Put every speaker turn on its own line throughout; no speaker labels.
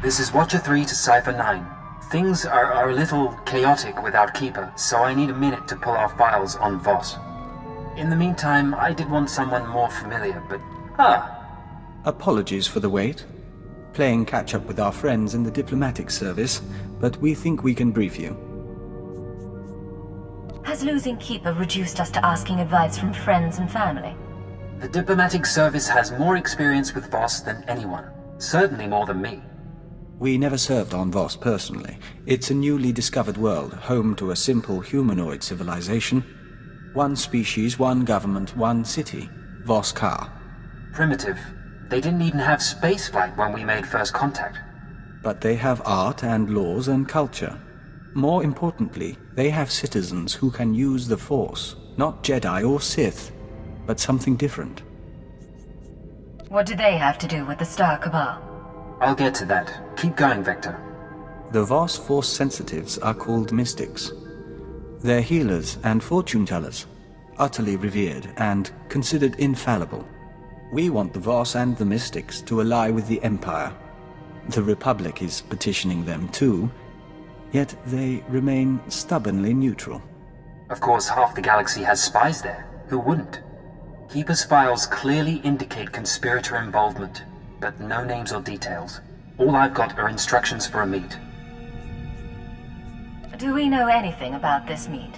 This is Watcher 3 to Cipher 9. Things are a little chaotic without Keeper, so I need a minute to pull our files on Voss. In the meantime, I did want someone more familiar, but...
Apologies for the wait. Playing catch-up with our friends in the diplomatic service, but we think we can brief you.
Has losing Keeper reduced us to asking advice from friends and family?
The diplomatic service has more experience with Voss than anyone. Certainly more than me.
We never served on Voss personally. It's a newly discovered world, home to a simple humanoid civilization. One species, one government, one city. Voss Ka.
Primitive. They didn't even have spaceflight when we made first contact.
But they have art and laws and culture. More importantly, they have citizens who can use the Force. Not Jedi or Sith, but something different.
What do they have to do with the Star Cabal?
I'll get to that. Keep going, Vector.
The Voss Force sensitives are called mystics. They're healers and fortune-tellers, utterly revered and considered infallible. We want the Voss and the mystics to ally with the Empire. The Republic is petitioning them too, yet they remain stubbornly neutral.
Of course, half the galaxy has spies there. Who wouldn't? Keeper's files clearly indicate conspirator involvement, but no names or details. All I've got are instructions for a meet.
Do we know anything about this meet?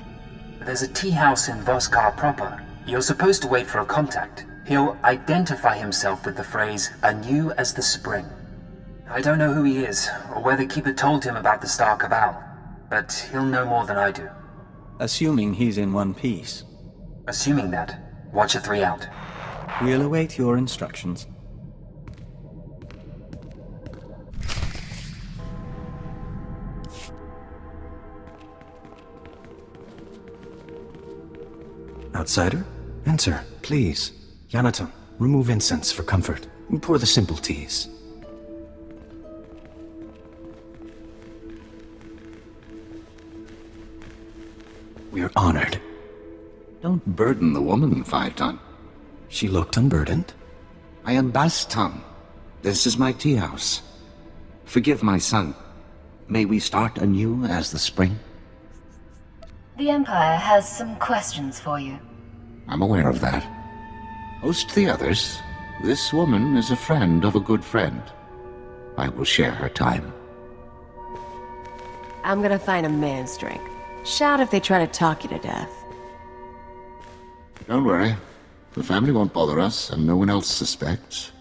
There's a tea house in Voskar proper. You're supposed to wait for a contact. He'll identify himself with the phrase, "anew as the spring." I don't know who he is, or whether Keeper told him about the Star Cabal, but he'll know more than I do.
Assuming he's in one piece.
Assuming that, Watcher 3 out.
We'll await your instructions.
Outsider? Enter, please. Yanaton, remove incense for comfort. Pour the simple teas. We're honored.
Don't burden the woman, 5-Ton.
She looked unburdened.
I am Baston. This is my tea house. Forgive my son. May we start anew as the spring?
The Empire has some questions for you.
I'm aware of that. Host the others. This woman is a friend of a good friend. I will share her time.
I'm gonna find a man's drink. Shout if they try to talk you to death.
Don't worry. The family won't bother us, and no one else suspects.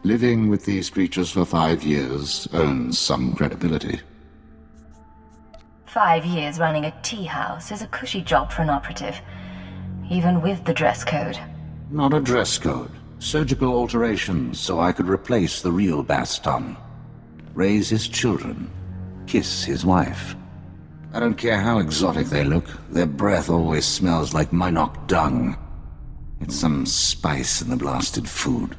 Living with these creatures for 5 years earns some credibility.
5 years running a tea house is a cushy job for an operative, even with the dress code.
Not a dress code. Surgical alterations so I could replace the real Baston. Raise his children. Kiss his wife. I don't care how exotic they look, their breath always smells like Minok dung. It's some spice in the blasted food.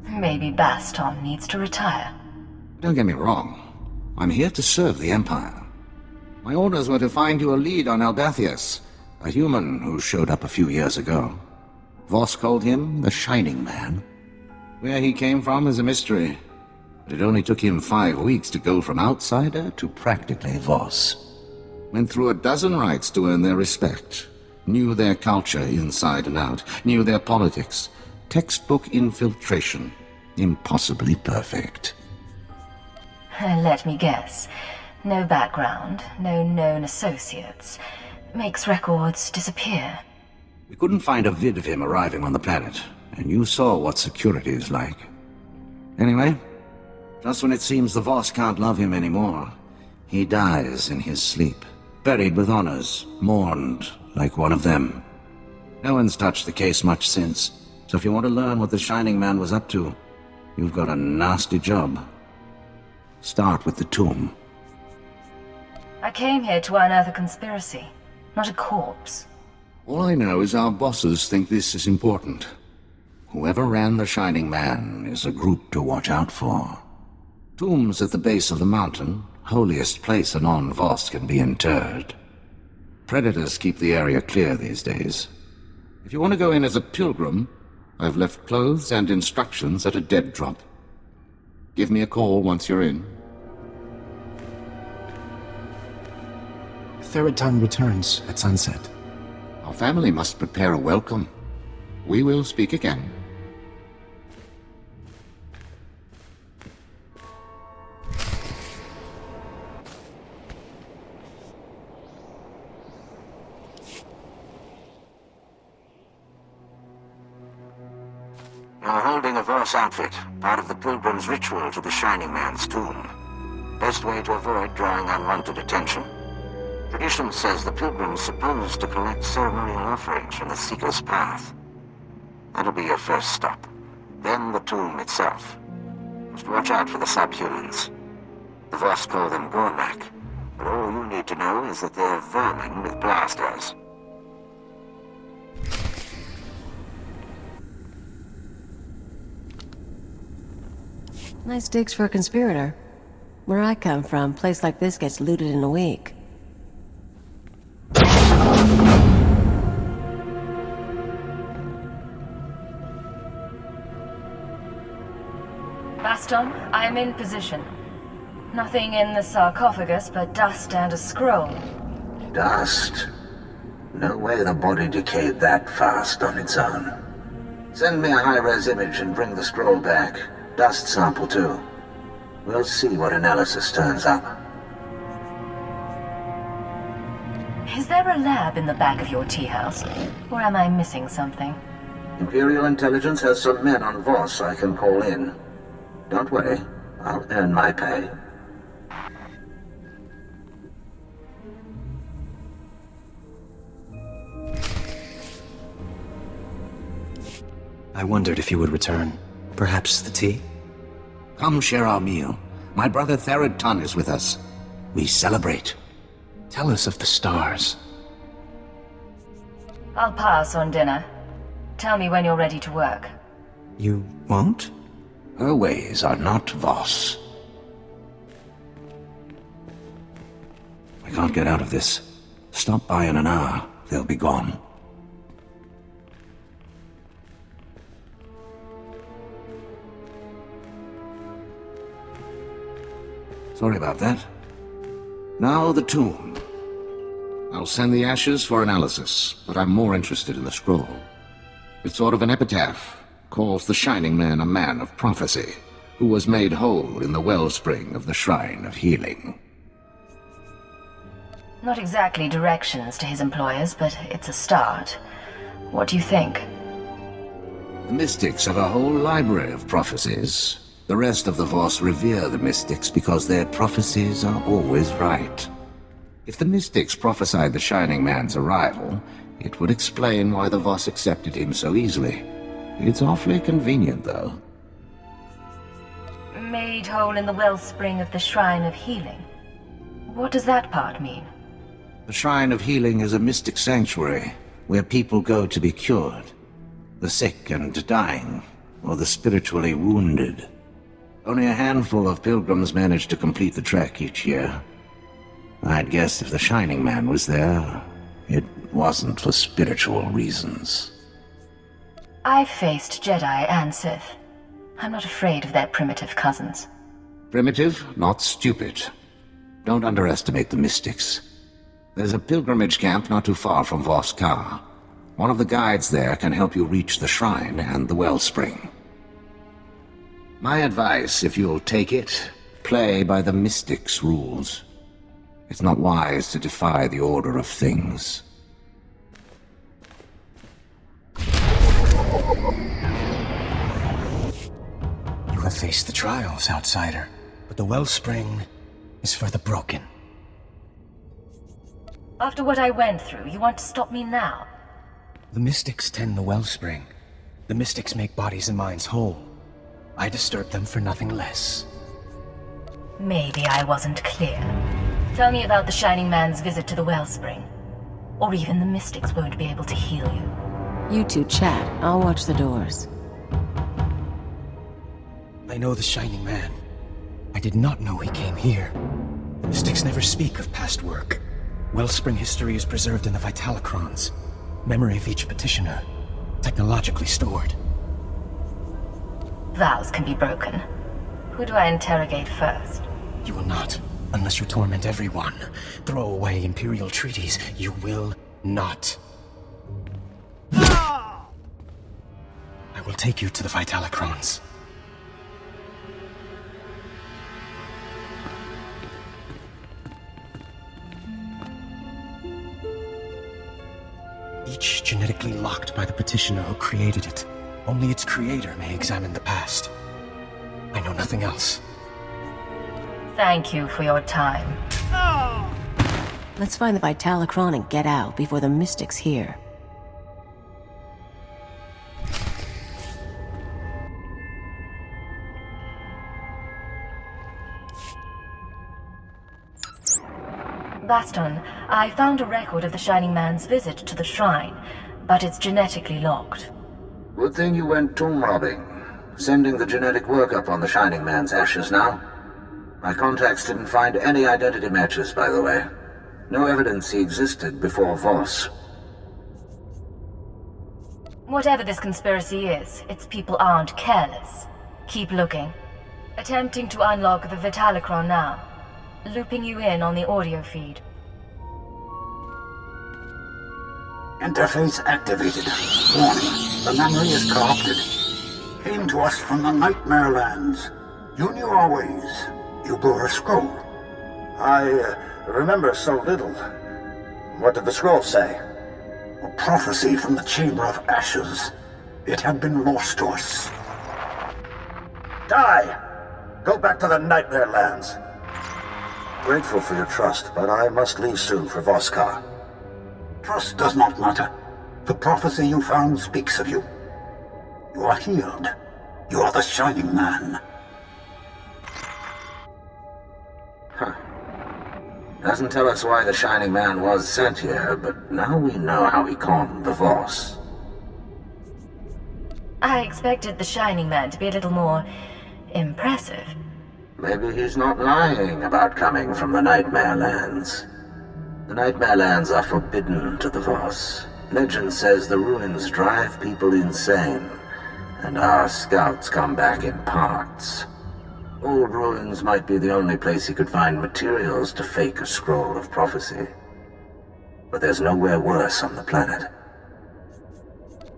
Maybe Baston needs to retire.
Don't get me wrong. I'm here to serve the Empire. My orders were to find you a lead on Albathius, a human who showed up a few years ago. Voss called him the Shining Man. Where he came from is a mystery, but it only took him 5 weeks to go from outsider to practically Voss. Went through a dozen rites to earn their respect. Knew their culture inside and out. Knew their politics. Textbook infiltration. Impossibly perfect.
Let me guess. No background, no known associates. Makes records disappear.
We couldn't find a vid of him arriving on the planet, and you saw what security is like. Anyway, just when it seems the Voss can't love him anymore, he dies in his sleep, buried with honors, mourned like one of them. No one's touched the case much since, so if you want to learn what the Shining Man was up to, you've got a nasty job. Start with the tomb.
I came here to unearth a conspiracy, not a corpse.
All I know is our bosses think this is important. Whoever ran the Shining Man is a group to watch out for. Tombs at the base of the mountain, holiest place a non-Voss can be interred. Predators keep the area clear these days. If you want to go in as a pilgrim, I've left clothes and instructions at a dead drop. Give me a call once you're in.
Theriton returns at sunset.
Our family must prepare a welcome. We will speak again. You're holding a Voss outfit, part of the pilgrim's ritual to the Shining Man's tomb. Best way to avoid drawing unwanted attention. Tradition says the pilgrim's supposed to collect ceremonial offerings from the Seeker's path. That'll be your first stop. Then the tomb itself. Just watch out for the subhumans. The Voss call them Gormak, but all you need to know is that they're vermin with blasters.
Nice digs for a conspirator. Where I come from, a place like this gets looted in a week.
Baston, I am in position. Nothing in the sarcophagus but dust and a scroll.
Dust? No way the body decayed that fast on its own. Send me a high-res image and bring the scroll back. Dust sample too. We'll see what analysis turns up.
Is there a lab in the back of your tea house? Or am I missing something?
Imperial intelligence has some men on Voss I can call in. Don't worry, I'll earn my pay.
I wondered if you would return. Perhaps the tea?
Come share our meal. My brother Theriton is with us. We celebrate.
Tell us of the stars.
I'll pass on dinner. Tell me when you're ready to work.
You won't?
Her ways are not Voss. I can't get out of this. Stop by in an hour. They'll be gone. Sorry about that. Now the tomb. I'll send the ashes for analysis, but I'm more interested in the scroll. It's sort of an epitaph. Calls the Shining Man a man of prophecy, who was made whole in the wellspring of the Shrine of Healing.
Not exactly directions to his employers, but it's a start. What do you think?
The Mystics have a whole library of prophecies. The rest of the Voss revere the Mystics because their prophecies are always right. If the Mystics prophesied the Shining Man's arrival, it would explain why the Voss accepted him so easily. It's awfully convenient, though.
Made whole in the wellspring of the Shrine of Healing. What does that part mean?
The Shrine of Healing is a mystic sanctuary where people go to be cured. The sick and dying, or the spiritually wounded. Only a handful of pilgrims manage to complete the trek each year. I'd guess if the Shining Man was there, it wasn't for spiritual reasons.
I've faced Jedi and Sith. I'm not afraid of their primitive cousins.
Primitive, not stupid. Don't underestimate the Mystics. There's a pilgrimage camp not too far from Voss. One of the guides there can help you reach the shrine and the wellspring. My advice, if you'll take it, play by the Mystics' rules. It's not wise to defy the order of things.
You have faced the trials, outsider, but the wellspring is for the broken.
After what I went through, you want to stop me now?
The Mystics tend the wellspring. The Mystics make bodies and minds whole. I disturb them for nothing less.
Maybe I wasn't clear. Tell me about the Shining Man's visit to the wellspring. Or even the Mystics won't be able to heal you.
You two chat. I'll watch the doors.
I know the Shining Man. I did not know he came here. The Mystics never speak of past work. Wellspring history is preserved in the Vitalocrons. Memory of each petitioner. Technologically stored.
Vows can be broken. Who do I interrogate first?
You will not, unless you torment everyone. Throw away Imperial treaties. You will not. I will take you to the Vitalicrons. Each genetically locked by the petitioner who created it. Only its creator may examine the past. I know nothing else.
Thank you for your time.
Let's find the Vitalicron and get out before the Mystic's here.
Baston, I found a record of the Shining Man's visit to the shrine, but it's genetically locked.
Good thing you went tomb robbing. Sending the genetic workup on the Shining Man's ashes now. My contacts didn't find any identity matches, by the way. No evidence he existed before Voss.
Whatever this conspiracy is, its people aren't careless. Keep looking. Attempting to unlock the Vitalicron now. Looping you in on the audio feed.
Interface activated. Warning, the memory is corrupted. Came to us from the Nightmare Lands. You knew our ways. You bore a scroll. I remember so little. What did the scroll say? A prophecy from the Chamber of Ashes. It had been lost to us. Die! Go back to the Nightmare Lands. Grateful for your trust, but I must leave soon for Voskar. Trust does not matter. The prophecy you found speaks of you. You are healed. You are the Shining Man.
Huh. Doesn't tell us why the Shining Man was sent here, but now we know how he calmed the Voss.
I expected the Shining Man to be a little more impressive.
Maybe he's not lying about coming from the Nightmare Lands. The Nightmare Lands are forbidden to the Voss. Legend says the ruins drive people insane, and our scouts come back in parts. Old ruins might be the only place he could find materials to fake a scroll of prophecy. But there's nowhere worse on the planet.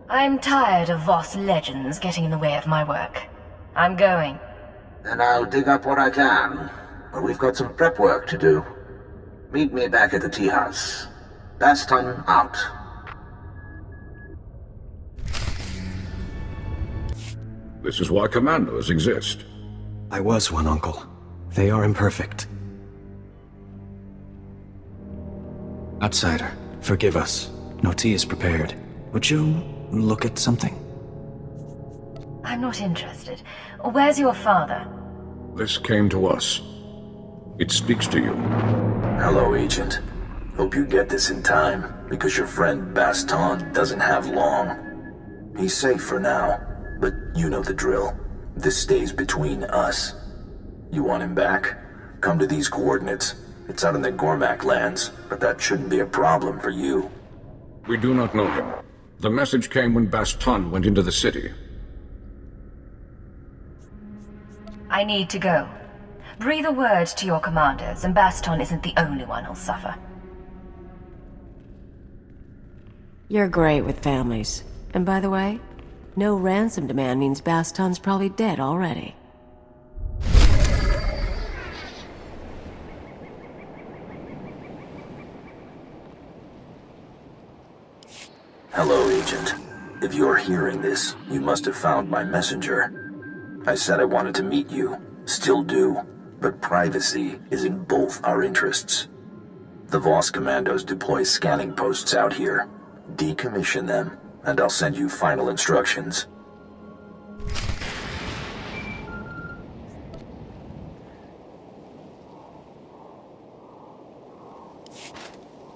I'm tired of Voss legends getting in the way of my work. I'm going.
Then I'll dig up what I can, but we've got some prep work to do. Meet me back at the tea house. Baston out.
This is why commandos exist.
I was one, Uncle. They are imperfect. Outsider, forgive us. No tea is prepared. Would you look at something?
I'm not interested. Where's your father?
This came to us. It speaks to you.
Hello, Agent. Hope you get this in time, because your friend Baston doesn't have long. He's safe for now, but you know the drill. This stays between us. You want him back? Come to these coordinates. It's out in the Gormak lands, but that shouldn't be a problem for you.
We do not know him. The message came when Baston went into the city.
I need to go. Breathe a word to your commanders, and Baston isn't the only one who'll suffer.
You're great with families. And by the way, no ransom demand means Baston's probably dead already.
Hello, Agent. If you're hearing this, you must have found my messenger. I said I wanted to meet you. Still do. But privacy is in both our interests. The Voss commandos deploy scanning posts out here. Decommission them, and I'll send you final instructions.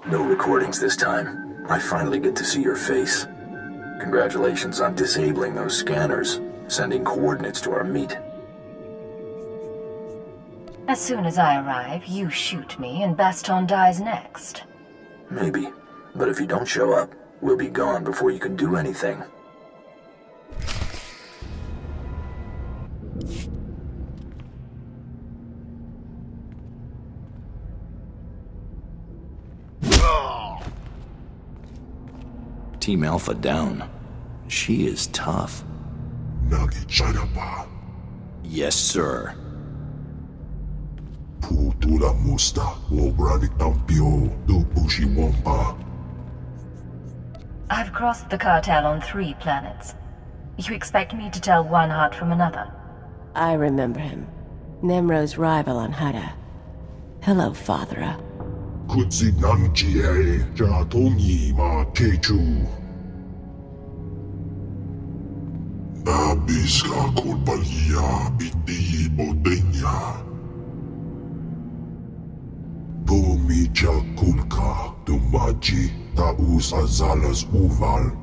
No recordings this time. I finally get to see your face. Congratulations on disabling those scanners, sending coordinates to our meet.
As soon as I arrive, you shoot me, and Baston dies next.
Maybe. But if you don't show up, we'll be gone before you can do anything.
Team Alpha down. She is tough.
Nakichana pa.
Yes, sir.
Putula musta obrani tampio do bushi wampa.
I've crossed the cartel on 3 planets. You expect me to tell one heart from another?
I remember him. Nemro's rival on Hada. Hello, Fathera.
Kutsi nanchi e jatongi ma techu. Nabiska kulpalia biti bodenya. Domicha kulka dumaji taus azalas uval.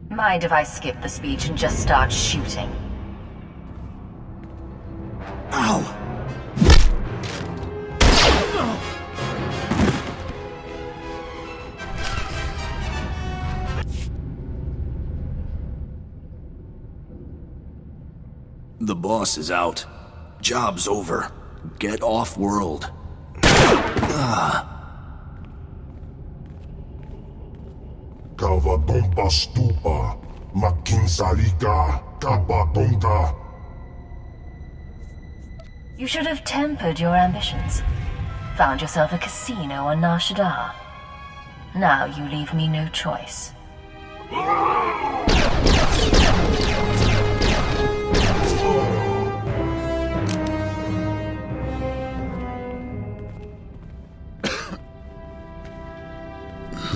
Mind if I skip the speech and just start shooting?
Ow! The boss is out. Job's over. Get off world.
Kavatompa stupa, makinsalika, kabatonta.
You should have tempered your ambitions. Found yourself a casino on Nar Shaddaa. Now you leave me no choice.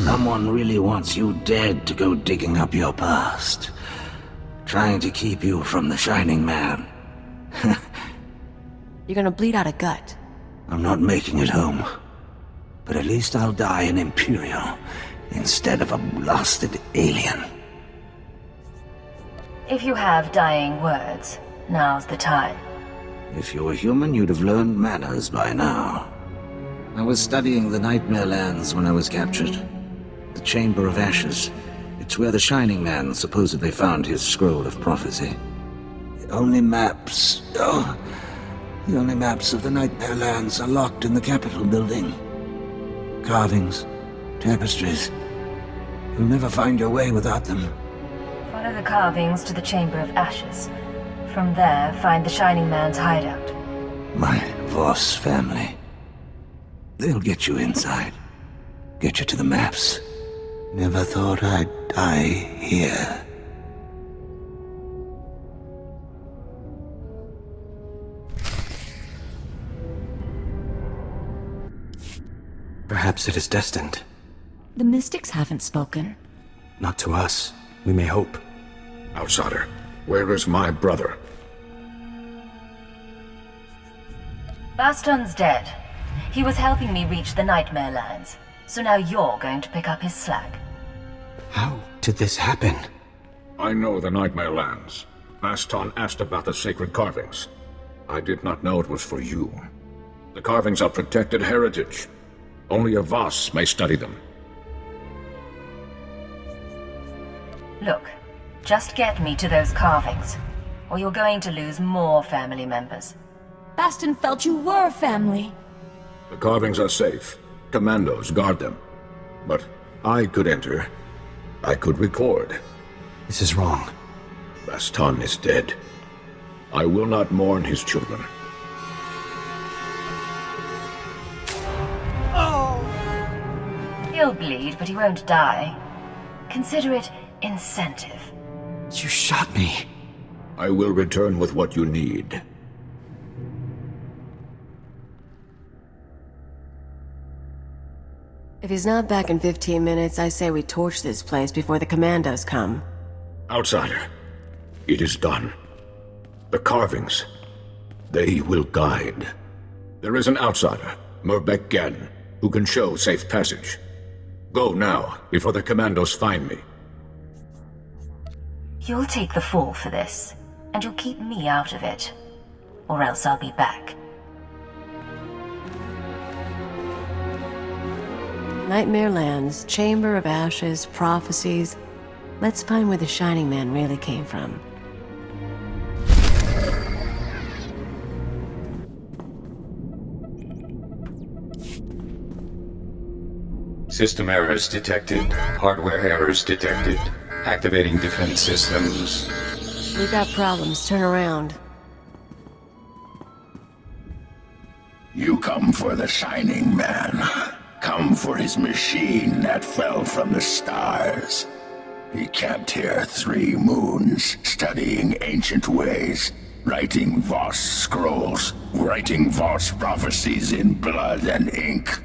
Someone really wants you dead to go digging up your past. Trying to keep you from the Shining Man.
You're gonna bleed out a gut.
I'm not making it home. But at least I'll die an Imperial instead of a blasted alien.
If you have dying words, now's the time.
If you were human, you'd have learned manners by now. I was studying the Nightmare Lands when I was captured. The Chamber of Ashes. It's where the Shining Man supposedly found his scroll of prophecy. The only maps of the Nightmare Lands are locked in the Capitol building. Carvings, tapestries. You'll never find your way without them.
Follow the carvings to the Chamber of Ashes. From there, find the Shining Man's hideout.
My Voss family. They'll get you inside. Get you to the maps. Never thought I'd die here.
Perhaps it is destined.
The Mystics haven't spoken.
Not to us. We may hope.
Outsider, where is my brother?
Baston's dead. He was helping me reach the Nightmare Lands. So now you're going to pick up his slack.
How did this happen?
I know the Nightmare Lands. Baston asked about the sacred carvings. I did not know it was for you. The carvings are protected heritage. Only a Voss may study them.
Look, just get me to those carvings, or you're going to lose more family members.
Baston felt you were family.
The carvings are safe. Commandos guard them. But I could enter. I could record.
This is wrong.
Baston is dead. I will not mourn his children.
He'll bleed, but he won't die. Consider it incentive.
You shot me.
I will return with what you need.
If he's not back in 15 minutes, I say we torch this place before the commandos come.
Outsider, it is done. The carvings, they will guide. There is an outsider, Murbek Gann, who can show safe passage. Go now, before the commandos find me.
You'll take the fall for this, and you'll keep me out of it. Or else I'll be back.
Nightmare Lands, Chamber of Ashes, prophecies. Let's find where the Shining Man really came from.
System errors detected. Hardware errors detected. Activating defense systems.
We've got problems. Turn around.
You come for the Shining Man. Come for his machine that fell from the stars. He camped here 3 moons, studying ancient ways, writing Voss scrolls, writing Voss prophecies in blood and ink.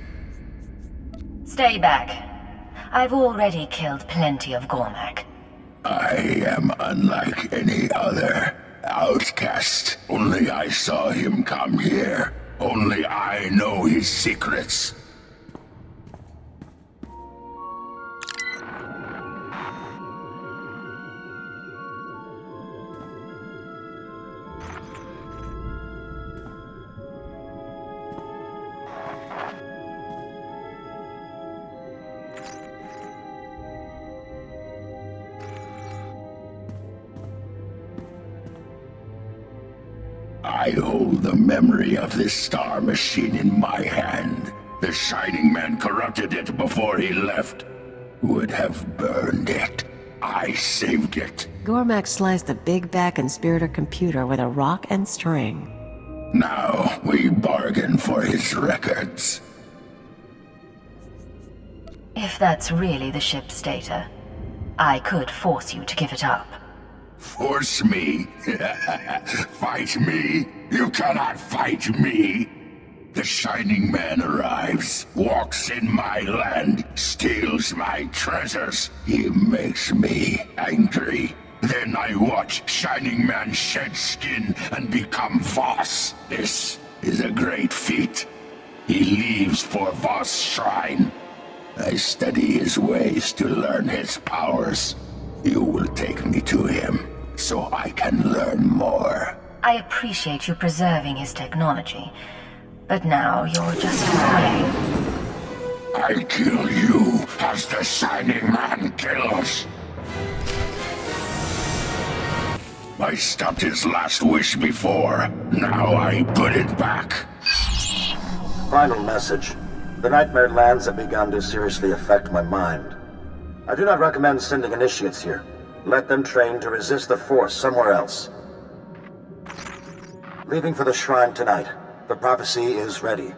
Stay back. I've already killed plenty of Gormak.
I am unlike any other outcast. Only I saw him come here. Only I know his secrets. I hold the memory of this star machine in my hand. The Shining Man corrupted it before he left. Would have burned it. I saved it.
Gormak sliced the big back conspirator computer with a rock and string.
Now we bargain for his records.
If that's really the ship's data, I could force you to give it up.
Force me? Fight me? You cannot fight me! The Shining Man arrives, walks in my land, steals my treasures. He makes me angry. Then I watch Shining Man shed skin and become Voss. This is a great feat. He leaves for Voss' shrine. I study his ways to learn his powers. You will take me to him, so I can learn more.
I appreciate you preserving his technology, but now you're just prey.
I kill you as the Shining Man kills. I stopped his last wish before. Now I put it back.
Final message. The Nightmare Lands have begun to seriously affect my mind. I do not recommend sending initiates here. Let them train to resist the Force somewhere else. Leaving for the shrine tonight. The prophecy is ready.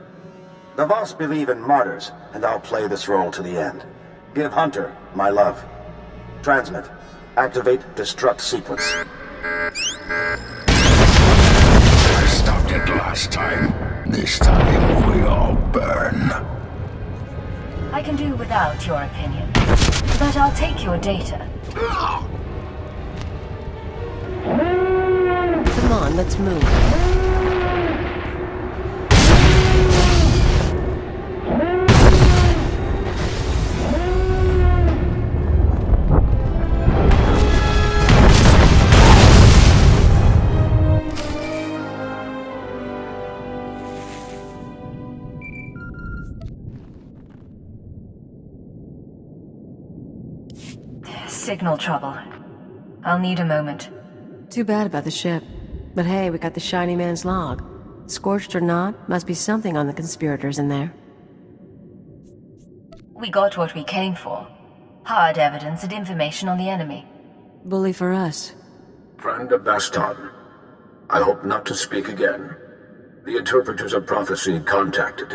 The Voss believe in martyrs, and I'll play this role to the end. Give Hunter my love. Transmit. Activate destruct sequence.
I stopped it last time. This time we all burn.
I can do without your opinion, but I'll take your data.
Come on, let's move.
Signal trouble. I'll need a moment.
Too bad about the ship. But hey, we got the Shiny Man's log. Scorched or not, must be something on the conspirators in there.
We got what we came for. Hard evidence and information on the enemy.
Bully for us.
Friend of Baston, I hope not to speak again. The interpreters of prophecy contacted.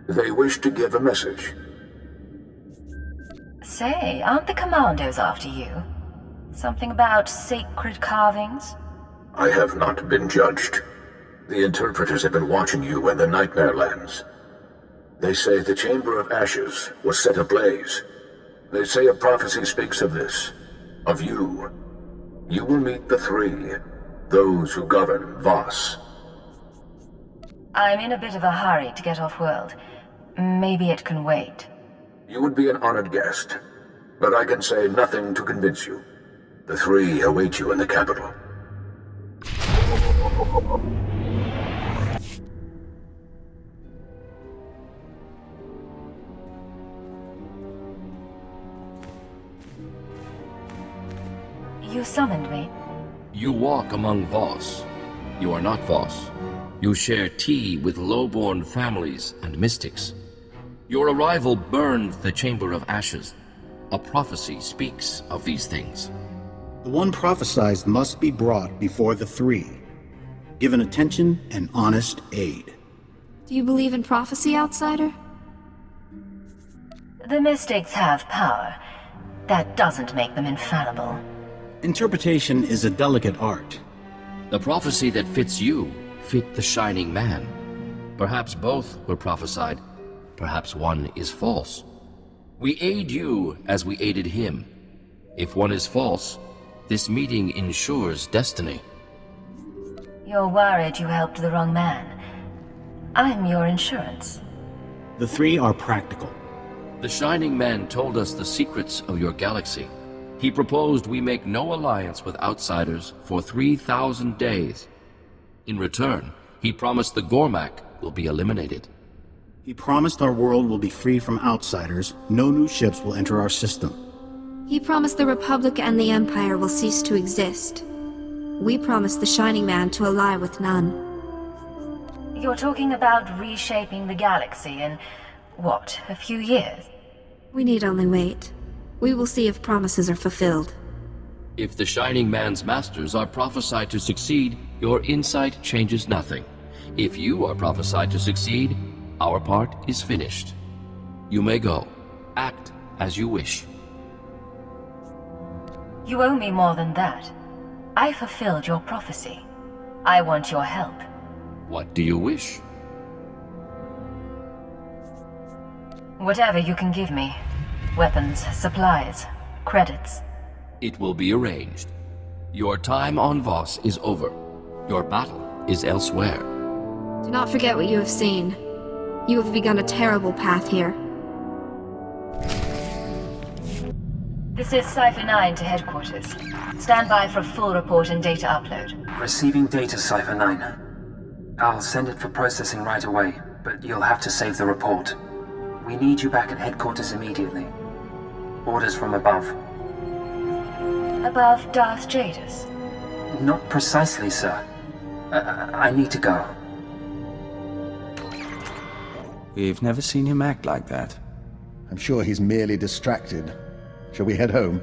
They wish to give a message.
Say, aren't the commandos after you? Something about sacred carvings?
I have not been judged. The interpreters have been watching you and the Nightmare Lands. They say the Chamber of Ashes was set ablaze. They say a prophecy speaks of this. Of you. You will meet the 3. Those who govern Voss.
I'm in a bit of a hurry to get off-world. Maybe it can wait.
You would be an honored guest, but I can say nothing to convince you. The 3 await you in the capital.
You summoned me.
You walk among Voss. You are not Voss. You share tea with low-born families and mystics. Your arrival burned the Chamber of Ashes. A prophecy speaks of these things.
The one prophesied must be brought before the three, given attention and honest aid.
Do you believe in prophecy, outsider?
The mystics have power. That doesn't make them infallible.
Interpretation is a delicate art.
The prophecy that fits you fit the Shining Man. Perhaps both were prophesied. Perhaps one is false. We aid you as we aided him. If one is false, this meeting ensures destiny.
You're worried you helped the wrong man. I'm your insurance.
The three are practical.
The Shining Man told us the secrets of your galaxy. He proposed we make no alliance with outsiders for 3,000 days. In return, he promised the Gormak will be eliminated.
He promised our world will be free from outsiders, no new ships will enter our system.
He promised the Republic and the Empire will cease to exist. We promised the Shining Man to ally with none.
You're talking about reshaping the galaxy in, what, a few years?
We need only wait. We will see if promises are fulfilled.
If the Shining Man's masters are prophesied to succeed, your insight changes nothing. If you are prophesied to succeed, our part is finished. You may go. Act as you wish.
You owe me more than that. I fulfilled your prophecy. I want your help.
What do you wish?
Whatever you can give me. Weapons, supplies, credits.
It will be arranged. Your time on Voss is over. Your battle is elsewhere.
Do not forget what you have seen. You have begun a terrible path here.
This is Cipher 9 to headquarters. Stand by for a full report and data upload.
Receiving data, Cipher 9. I'll send it for processing right away, but you'll have to save the report. We need you back at headquarters immediately. Orders from above.
Above Darth Jadus?
Not precisely, sir. I need to go.
We've never seen him act like that.
I'm sure he's merely distracted. Shall we head home?